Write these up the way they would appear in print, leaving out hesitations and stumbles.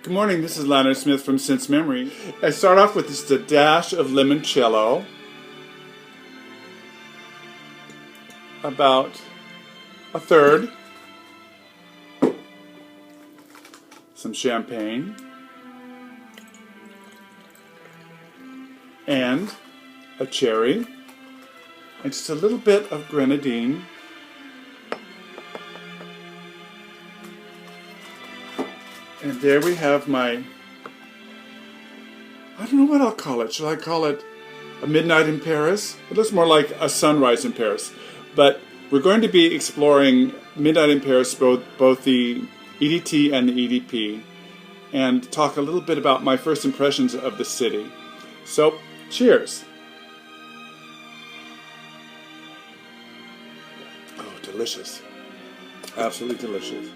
Good morning, this is Leonard Smith from Sense Memory. I start off with just a dash of limoncello, about a third, some champagne, and a cherry, and just a little bit of grenadine. And there we have my, I don't know what I'll call it. Should I call it a midnight in Paris? It looks more like a sunrise in Paris. But we're going to be exploring Midnight in Paris, both the EDT and the EDP, and talk a little bit about my first impressions of the city. So, cheers. Oh, delicious. Absolutely delicious.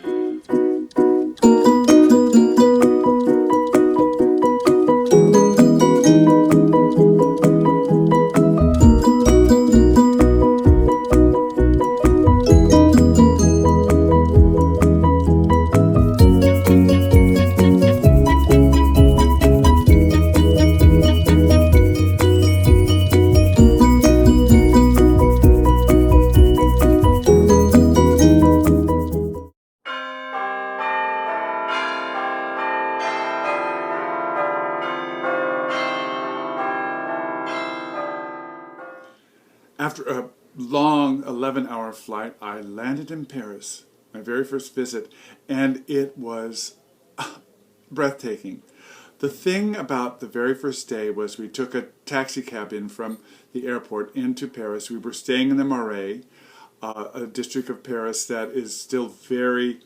After a long 11-hour flight, I landed in Paris, my very first visit, and it was breathtaking. The thing about the very first day was we took a taxi cab in from the airport into Paris. We were staying in the Marais, a district of Paris that is still very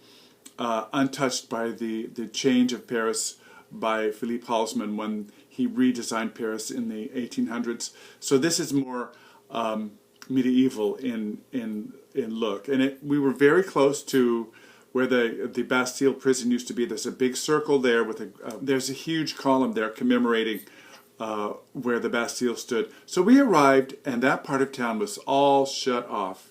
untouched by the change of Paris by Philippe Halsman when he redesigned Paris in the 1800s. So this is more medieval in look, and we were very close to where the Bastille prison used to be. There's a big circle there with there's a huge column there commemorating where the Bastille stood. So we arrived, and that part of town was all shut off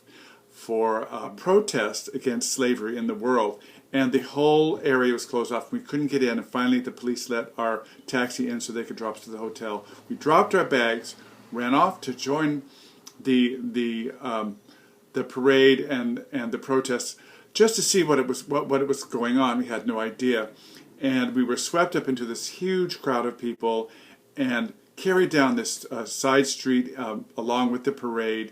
for protest against slavery in the world, and the whole area was closed off. We couldn't get in, and finally the police let our taxi in so they could drop us to the hotel. We dropped our bags, ran off to join the parade and the protests, just to see what it was going on. We had no idea, and we were swept up into this huge crowd of people and carried down this side street along with the parade,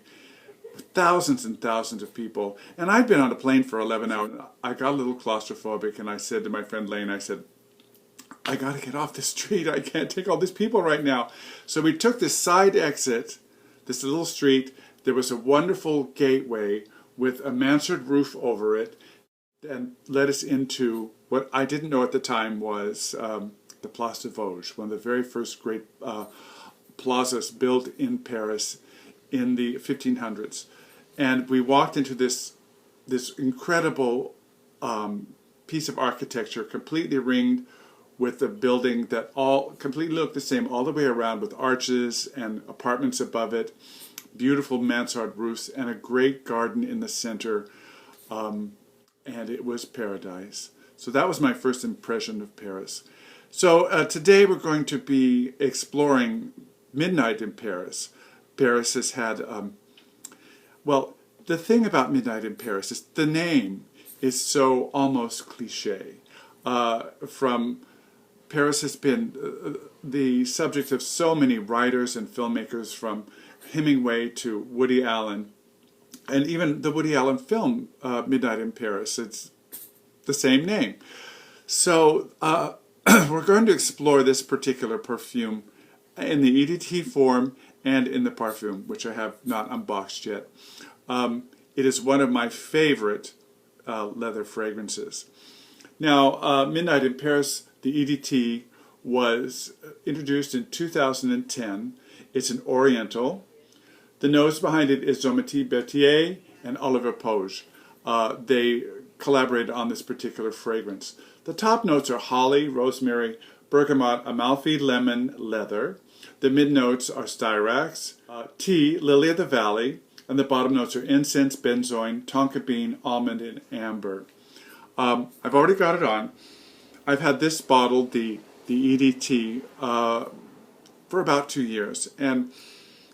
with thousands and thousands of people. And I'd been on a plane for 11 hours. I got a little claustrophobic, and I said to my friend Lane, I said, I got to get off the street. I can't take all these people right now. So we took this side exit, this little street. There was a wonderful gateway with a mansard roof over it, and led us into what I didn't know at the time was the Place de Vosges, one of the very first great plazas built in Paris in the 1500s. And we walked into this incredible piece of architecture, completely ringed with a building that all completely looked the same all the way around, with arches and apartments above it, beautiful mansard roofs, and a great garden in the center, and it was paradise. So that was my first impression of Paris. So today we're going to be exploring Midnight in Paris. Paris has had, well, the thing about Midnight in Paris is the name is so almost cliche. Paris has been the subject of so many writers and filmmakers, from Hemingway to Woody Allen, and even the Woody Allen film Midnight in Paris. It's the same name. So we're going to explore this particular perfume in the EDT form and in the Parfum, which I have not unboxed yet. It is one of my favorite leather fragrances. Now, Midnight in Paris, the EDT, was introduced in 2010. It's an Oriental. The nose behind it is Domitille Berthier and Oliver Poge. They collaborated on this particular fragrance. The top notes are holly, rosemary, bergamot, Amalfi, lemon, leather. The mid notes are styrax, tea, lily of the valley, and the bottom notes are incense, benzoin, tonka bean, almond, and amber. I've already got it on. I've had this bottle, the EDT, for about 2 years, and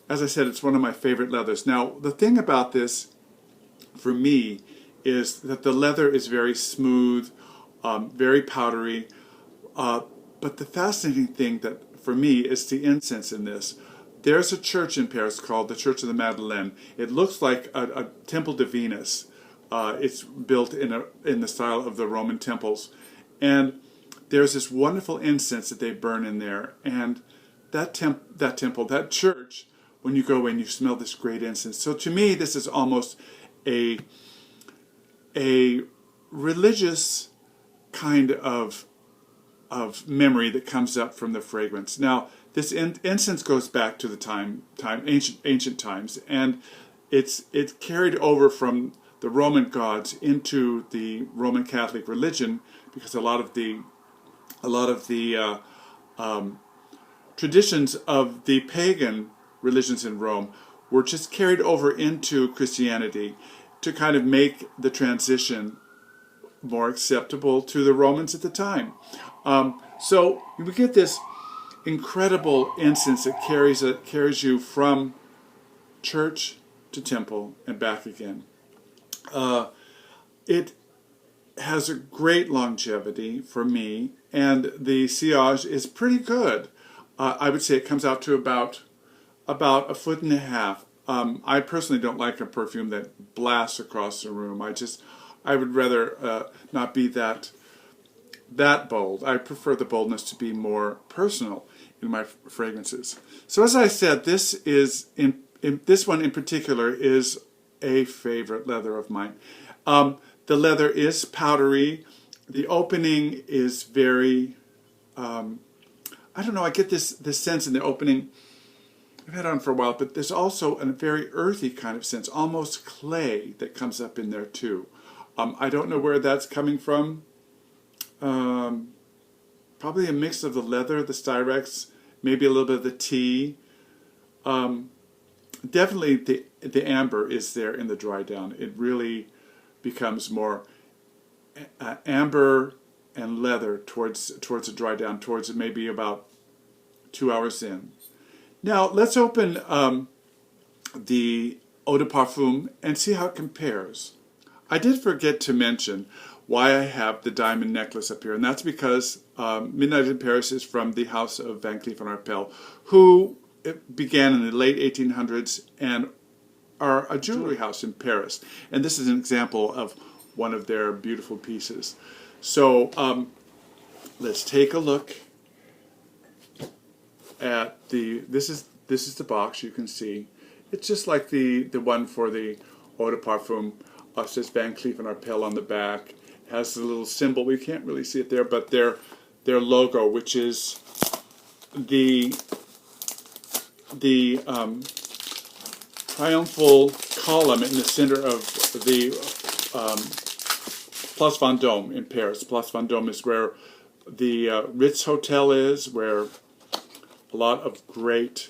as I said, it's one of my favorite leathers. Now, the thing about this, for me, is that the leather is very smooth, very powdery, but the fascinating thing that, for me, is the incense in this. There's a church in Paris called the Church of the Madeleine. It looks like a temple to Venus. It's built in the style of the Roman temples. And there's this wonderful incense that they burn in there. And that temple, that church, when you go in, you smell this great incense. So to me, this is almost a religious kind of memory that comes up from the fragrance. Now, this incense goes back to the ancient times, and it's carried over from the Roman gods into the Roman Catholic religion, because a lot of the traditions of the pagan religions in Rome were just carried over into Christianity to kind of make the transition more acceptable to the Romans at the time. So we get this incredible incense that carries you from church to temple and back again. It has a great longevity for me, and the sillage is pretty good. I would say it comes out to about 1.5 feet. I personally don't like a perfume that blasts across the room. I would rather not be that bold. I prefer the boldness to be more personal in my fragrances. So as I said, this one in particular is a favorite leather of mine. The leather is powdery. The opening is very, I don't know, I get this sense in the opening. I've had it on for a while, but there's also a very earthy kind of sense, almost clay, that comes up in there too. I don't know where that's coming from. Probably a mix of the leather, the Styrex, maybe a little bit of the tea. Definitely the amber is there in the dry down. It really becomes more amber and leather towards the dry down, towards maybe about 2 hours in. Now let's open the Eau de Parfum and see how it compares. I did forget to mention why I have the diamond necklace up here, and that's because Midnight in Paris is from the house of Van Cleef Arpels, who began in the late 1800s and are a jewelry house in Paris. And this is an example of one of their beautiful pieces. So let's take a look at this is the box. You can see it's just like the one for the Eau de Parfum. It says Van Cleef Arpels on the back. It has a little symbol. We can't really see it there, but their logo, which is the triumphal column in the center of the Place Vendôme in Paris. Place Vendôme is where the Ritz Hotel is, where a lot of great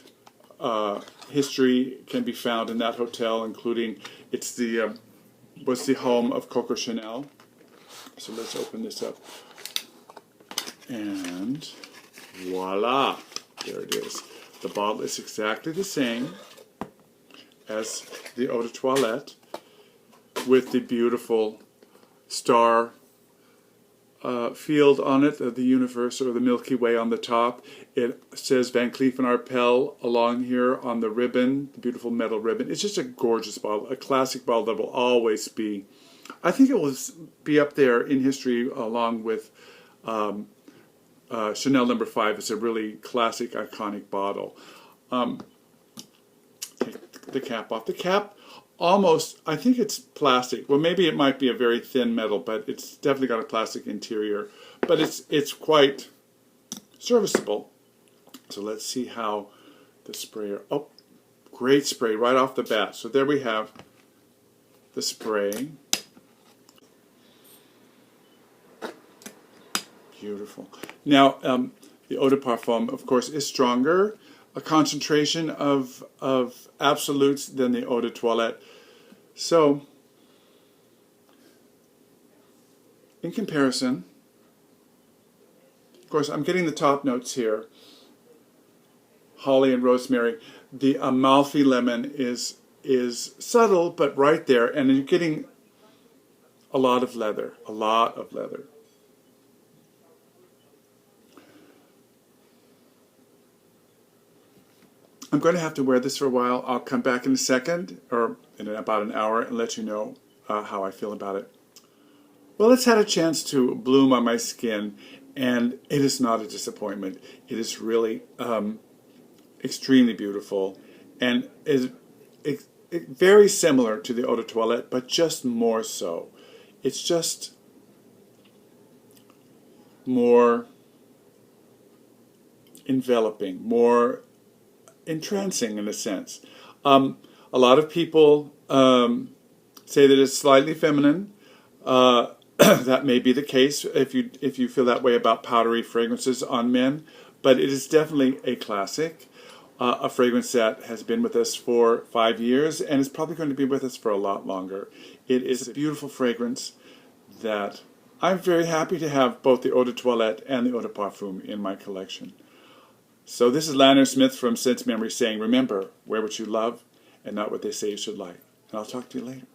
history can be found in that hotel, including was the home of Coco Chanel. So let's open this up. And voila, there it is. The bottle is exactly the same as the Eau de Toilette, with the beautiful star field on it, the universe or the Milky Way on the top. It says Van Cleef Arpels along here on the ribbon, the beautiful metal ribbon. It's just a gorgeous bottle, a classic bottle that will always be, I think it will be up there in history along with Chanel No. 5. It's a really classic, iconic bottle. Take the cap off. The cap almost, I think it's plastic. Well, maybe it might be a very thin metal, but it's definitely got a plastic interior. But it's quite serviceable. So let's see how the sprayer, oh, great spray right off the bat. So there we have the spray. Beautiful. Now, the Eau de Parfum, of course, is stronger, a concentration of absolutes than the Eau de Toilette. So, in comparison, Of course, I'm getting the top notes here. Holly and rosemary. The Amalfi lemon is subtle, but right there, and you're getting a lot of leather, a lot of leather. I'm going to have to wear this for a while. I'll come back in a second, or in about an hour, and let you know how I feel about it. Well, it's had a chance to bloom on my skin, and it is not a disappointment. It is really extremely beautiful, and is very similar to the Eau de Toilette, but just more so. It's just more enveloping, more entrancing in a sense. A lot of people say that it's slightly feminine. That may be the case if you feel that way about powdery fragrances on men, but it is definitely a classic, a fragrance that has been with us for 5 years and is probably going to be with us for a lot longer. It is a beautiful fragrance that I'm very happy to have both the Eau de Toilette and the Eau de Parfum in my collection. So this is Lanner Smith from Sense Memory saying, remember, wear what you love and not what they say you should like. And I'll talk to you later.